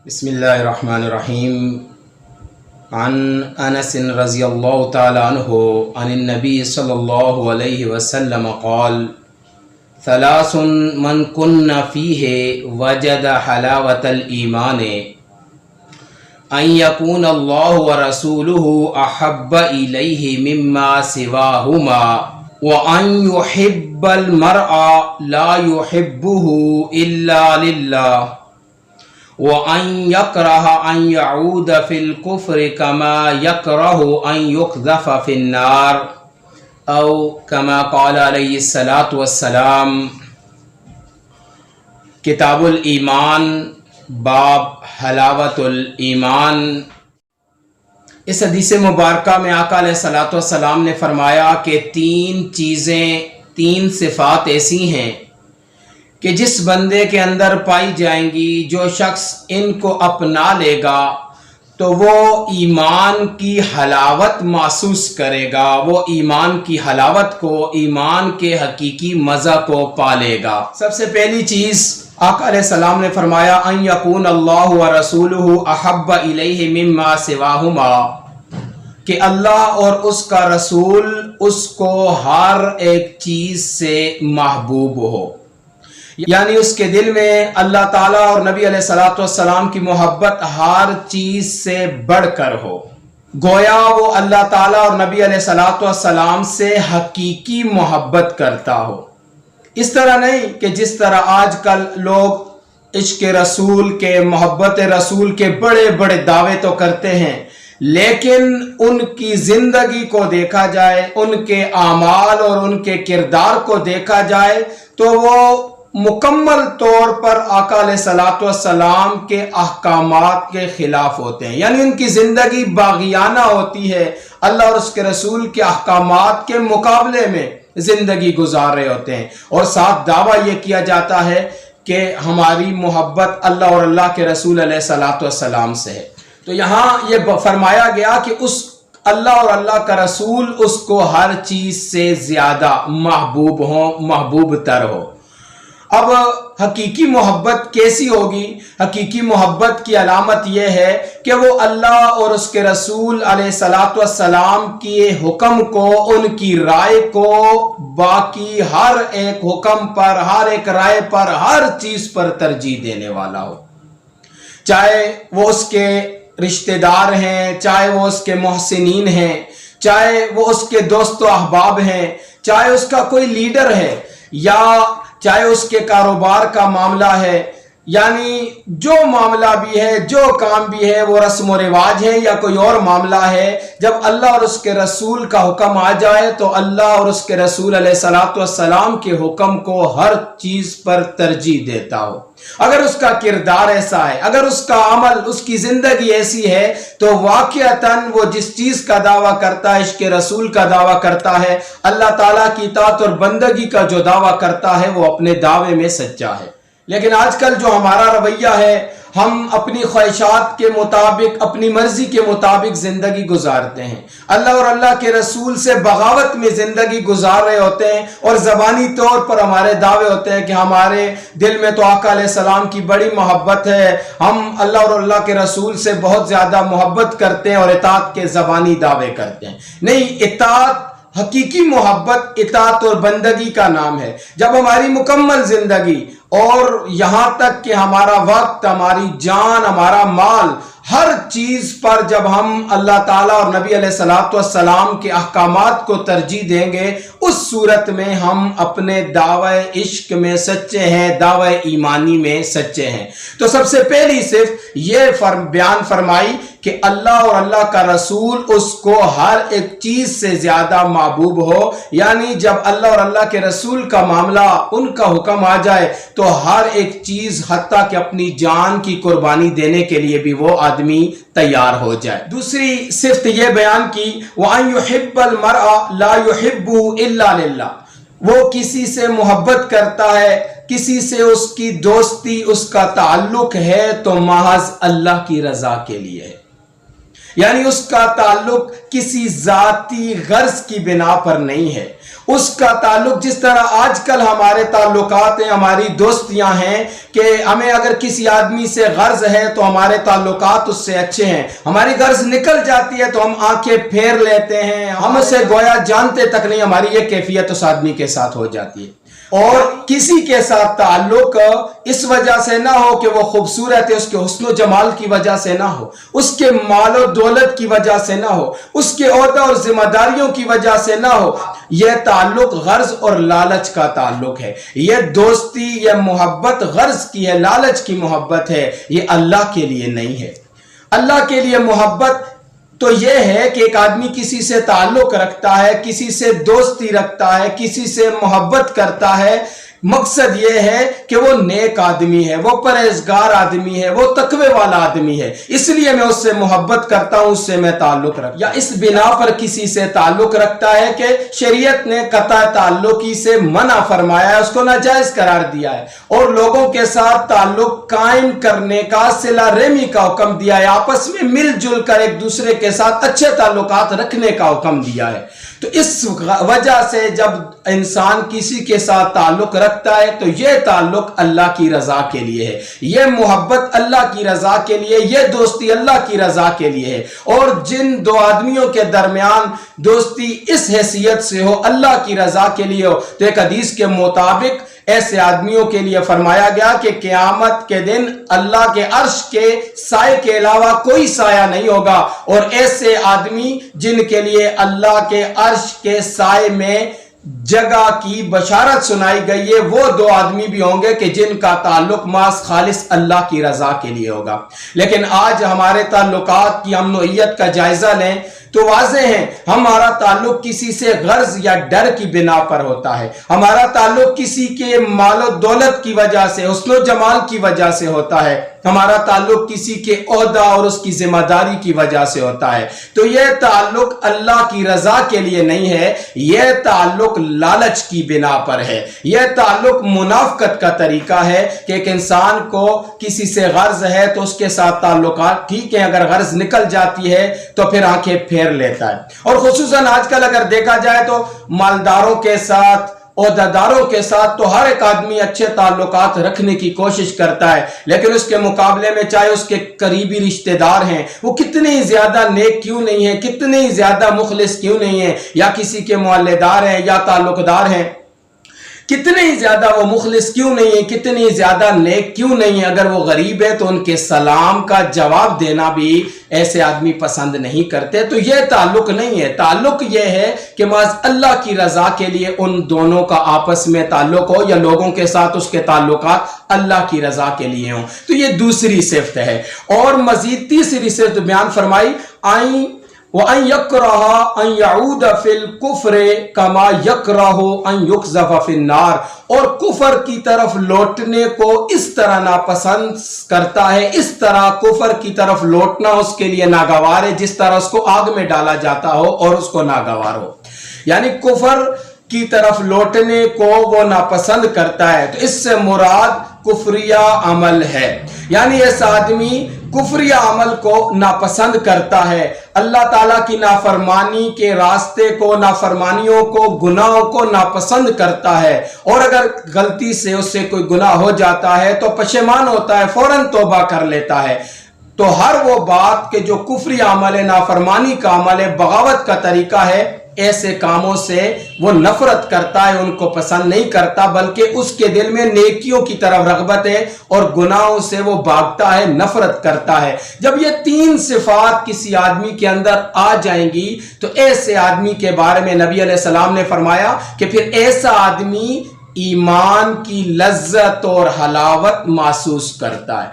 بسم الله الرحمن الرحيم. عن أنس رضي الله تعالى عنه عن النبي صلى الله عليه وسلم قال: ثلاث من كن فيه وجد حلاوة الإيمان: أن يكون الله ورسوله أحب إليه مما سواهما، وأن يحب المرء لا يحبه إلا لله، وأن يكره أن يعود في الكفر كما يكره أن يقذف في النار، أو كما قال عليه الصلاة والسلام. کتاب الایمان، باب حلاوت الایمان. اس حدیث مبارکہ میں آقا علیہ الصلاۃ والسلام نے فرمایا کہ تین صفات ایسی ہیں کہ جس بندے کے اندر پائی جائیں گی، جو شخص ان کو اپنا لے گا تو وہ ایمان کی حلاوت محسوس کرے گا، وہ ایمان کی حلاوت کو، ایمان کے حقیقی مزہ کو پالے گا. سب سے پہلی چیز آقا علیہ السلام نے فرمایا: ان یکون اللہ ورسولہ احب الیہ مما سواہما، کہ اللہ اور اس کا رسول اس کو ہر ایک چیز سے محبوب ہو، یعنی اس کے دل میں اللہ تعالیٰ اور نبی علیہ الصلوۃ والسلام کی محبت ہر چیز سے بڑھ کر ہو. گویا وہ اللہ تعالیٰ اور نبی علیہ الصلوۃ والسلام سے حقیقی محبت کرتا ہو. اس طرح نہیں کہ جس طرح آج کل لوگ عشق رسول کے، محبت رسول کے بڑے بڑے دعوے تو کرتے ہیں، لیکن ان کی زندگی کو دیکھا جائے، ان کے اعمال اور ان کے کردار کو دیکھا جائے تو وہ مکمل طور پر آقا علیہ الصلوۃ والسلام کے احکامات کے خلاف ہوتے ہیں، یعنی ان کی زندگی باغیانہ ہوتی ہے، اللہ اور اس کے رسول کے احکامات کے مقابلے میں زندگی گزار رہے ہوتے ہیں، اور ساتھ دعویٰ یہ کیا جاتا ہے کہ ہماری محبت اللہ اور اللہ کے رسول علیہ الصلوۃ والسلام سے ہے. تو یہاں یہ فرمایا گیا کہ اس اللہ اور اللہ کا رسول اس کو ہر چیز سے زیادہ محبوب ہو، محبوب تر ہو. اب حقیقی محبت کیسی ہوگی؟ حقیقی محبت کی علامت یہ ہے کہ وہ اللہ اور اس کے رسول علیہ الصلوۃ والسلام کے حکم کو، ان کی رائے کو باقی ہر ایک حکم پر، ہر ایک رائے پر، ہر چیز پر ترجیح دینے والا ہو. چاہے وہ اس کے رشتہ دار ہیں، چاہے وہ اس کے محسنین ہیں، چاہے وہ اس کے دوست و احباب ہیں، چاہے اس کا کوئی لیڈر ہے، یا چاہے اس کے کاروبار کا معاملہ ہے، یعنی جو معاملہ بھی ہے، جو کام بھی ہے، وہ رسم و رواج ہے یا کوئی اور معاملہ ہے، جب اللہ اور اس کے رسول کا حکم آ جائے تو اللہ اور اس کے رسول علیہ الصلوۃ والسلام کے حکم کو ہر چیز پر ترجیح دیتا ہو. اگر اس کا کردار ایسا ہے، اگر اس کا عمل، اس کی زندگی ایسی ہے، تو واقعتاً وہ جس چیز کا دعویٰ کرتا ہے، عشق رسول کا دعویٰ کرتا ہے، اللہ تعالیٰ کی اطاعت اور بندگی کا جو دعویٰ کرتا ہے، وہ اپنے دعوے میں سچا ہے. لیکن آج کل جو ہمارا رویہ ہے، ہم اپنی خواہشات کے مطابق، اپنی مرضی کے مطابق زندگی گزارتے ہیں، اللہ اور اللہ کے رسول سے بغاوت میں زندگی گزار رہے ہوتے ہیں، اور زبانی طور پر ہمارے دعوے ہوتے ہیں کہ ہمارے دل میں تو آقا علیہ السلام کی بڑی محبت ہے، ہم اللہ اور اللہ کے رسول سے بہت زیادہ محبت کرتے ہیں، اور اطاعت کے زبانی دعوے کرتے ہیں. نہیں، اطاعت، حقیقی محبت اطاعت اور بندگی کا نام ہے. جب ہماری مکمل زندگی اور یہاں تک کہ ہمارا وقت، ہماری جان، ہمارا مال، ہر چیز پر جب ہم اللہ تعالیٰ اور نبی علیہ الصلوۃ والسلام کے احکامات کو ترجیح دیں گے، اس صورت میں ہم اپنے دعوی عشق میں سچے ہیں، دعوی ایمانی میں سچے ہیں. تو سب سے پہلی صرف یہ بیان فرمائی کہ اللہ اور اللہ کا رسول اس کو ہر ایک چیز سے زیادہ محبوب ہو، یعنی جب اللہ اور اللہ کے رسول کا معاملہ، ان کا حکم آ جائے تو ہر ایک چیز، حتیٰ کہ اپنی جان کی قربانی دینے کے لیے بھی وہ آدمی تیار ہو جائے. دوسری صفت یہ بیان کی: وَأَن يُحِبَّ الْمَرْءَ لَا يُحِبُّهُ إِلَّا لِلَّهِ، وہ کسی سے محبت کرتا ہے، کسی سے اس کی دوستی، اس کا تعلق ہے تو محض اللہ کی رضا کے لیے ہے، یعنی اس کا تعلق کسی ذاتی غرض کی بنا پر نہیں ہے. اس کا تعلق جس طرح آج کل ہمارے تعلقات ہیں، ہماری دوستیاں ہیں کہ ہمیں اگر کسی آدمی سے غرض ہے تو ہمارے تعلقات اس سے اچھے ہیں، ہماری غرض نکل جاتی ہے تو ہم آنکھیں پھیر لیتے ہیں، ہم اسے گویا جانتے تک نہیں، ہماری یہ کیفیت اس آدمی کے ساتھ ہو جاتی ہے۔ اور کسی کے ساتھ تعلق اس وجہ سے نہ ہو کہ وہ خوبصورت ہے، اس کے حسن و جمال کی وجہ سے نہ ہو، اس کے مال و دولت کی وجہ سے نہ ہو، اس کے عہدہ اور ذمہ داریوں کی وجہ سے نہ ہو، یہ تعلق غرض اور لالچ کا تعلق ہے۔ یہ دوستی، یہ محبت غرض کی ہے، لالچ کی محبت ہے، یہ اللہ کے لیے نہیں ہے۔ اللہ کے لیے محبت تو یہ ہے کہ ایک آدمی کسی سے تعلق رکھتا ہے، کسی سے دوستی رکھتا ہے، کسی سے محبت کرتا ہے، مقصد یہ ہے کہ وہ نیک آدمی ہے، وہ پرہیزگار آدمی ہے، وہ تقوی والا آدمی ہے، اس لیے میں اس سے محبت کرتا ہوں، اس سے میں تعلق رکھتا ہوں۔ یا اس بنا پر کسی سے تعلق رکھتا ہے کہ شریعت نے قطع تعلقی سے منع فرمایا ہے، اس کو ناجائز قرار دیا ہے، اور لوگوں کے ساتھ تعلق قائم کرنے کا، صلہ رحمی کا حکم دیا ہے، آپس میں مل جل کر ایک دوسرے کے ساتھ اچھے تعلقات رکھنے کا حکم دیا ہے۔ تو اس وجہ سے جب انسان کسی کے ساتھ تعلق رکھتا ہے تو یہ تعلق اللہ کی رضا کے لیے ہے، یہ محبت اللہ کی رضا کے لیے، یہ دوستی اللہ کی رضا کے لیے ہے۔ اور جن دو آدمیوں کے درمیان دوستی اس حیثیت سے ہو، اللہ کی رضا کے لیے ہو، تو ایک حدیث کے مطابق ایسے آدمیوں کے لیے فرمایا گیا کہ قیامت کے دن اللہ کے عرش کے سائے کے علاوہ کوئی سایہ نہیں ہوگا، اور ایسے آدمی جن کے لیے اللہ کے عرش کے سائے میں جگہ کی بشارت سنائی گئی ہے، وہ دو آدمی بھی ہوں گے کہ جن کا تعلق محض خالص اللہ کی رضا کے لیے ہوگا۔ لیکن آج ہمارے تعلقات کی ہم نوعیت کا جائزہ لیں تو واضح ہے، ہمارا تعلق کسی سے غرض یا ڈر کی بنا پر ہوتا ہے، ہمارا تعلق کسی کے مال و دولت کی وجہ سے، حسن و جمال کی وجہ سے ہوتا ہے، ہمارا تعلق کسی کے عہدہ اور اس کی ذمہ داری کی وجہ سے ہوتا ہے۔ تو یہ تعلق اللہ کی رضا کے لیے نہیں ہے، یہ تعلق لالچ کی بنا پر ہے، یہ تعلق منافقت کا طریقہ ہے کہ ایک انسان کو کسی سے غرض ہے تو اس کے ساتھ تعلقات ٹھیک ہیں، اگر غرض نکل جاتی ہے تو پھر آنکھیں پھیر لیتا ہے۔ اور خصوصاً آج کل اگر دیکھا جائے تو مالداروں کے ساتھ، عہدیداروں کے ساتھ تو ہر ایک آدمی اچھے تعلقات رکھنے کی کوشش کرتا ہے، لیکن اس کے مقابلے میں چاہے اس کے قریبی رشتہ دار ہیں، وہ کتنے زیادہ نیک کیوں نہیں ہیں، کتنے زیادہ مخلص کیوں نہیں ہیں، یا کسی کے محلے دار ہیں یا تعلق دار ہیں، کتنے ہی زیادہ وہ مخلص کیوں نہیں ہے، کتنی زیادہ نیک کیوں نہیں ہے، اگر وہ غریب ہے تو ان کے سلام کا جواب دینا بھی ایسے آدمی پسند نہیں کرتے۔ تو یہ تعلق نہیں ہے، تعلق یہ ہے کہ محض اللہ کی رضا کے لیے ان دونوں کا آپس میں تعلق ہو، یا لوگوں کے ساتھ اس کے تعلقات اللہ کی رضا کے لیے ہوں۔ تو یہ دوسری صفت ہے۔ اور مزید تیسری صفت بیان فرمائی، وَأَن يَكْرَهَ أَن يَعُودَ فِي الْكُفْرِ كَمَا يَكْرَهُ أَن يُقْذَفَ فِي النَّارِ، اور کفر کی طرف لوٹنے کو اس طرح ناپسند کرتا ہے، اس طرح کفر کی طرف لوٹنا اس کے لیے ناگوار ہے جس طرح اس کو آگ میں ڈالا جاتا ہو اور اس کو ناگوار ہو۔ یعنی کفر کی طرف لوٹنے کو وہ ناپسند کرتا ہے، تو اس سے مراد کفریہ عمل ہے، یعنی ایسا آدمی کفریہ عمل کو ناپسند کرتا ہے، اللہ تعالیٰ کی نافرمانی کے راستے کو، نافرمانیوں کو، گناہوں کو ناپسند کرتا ہے، اور اگر غلطی سے اس سے کوئی گناہ ہو جاتا ہے تو پشیمان ہوتا ہے، فوراً توبہ کر لیتا ہے۔ تو ہر وہ بات کہ جو کفری عمل ہے، نافرمانی کا عمل ہے، بغاوت کا طریقہ ہے، ایسے کاموں سے وہ نفرت کرتا ہے، ان کو پسند نہیں کرتا، بلکہ اس کے دل میں نیکیوں کی طرف رغبت ہے اور گناہوں سے وہ بھاگتا ہے، نفرت کرتا ہے۔ جب یہ تین صفات کسی آدمی کے اندر آ جائیں گی تو ایسے آدمی کے بارے میں نبی علیہ السلام نے فرمایا کہ پھر ایسا آدمی ایمان کی لذت اور حلاوت محسوس کرتا ہے۔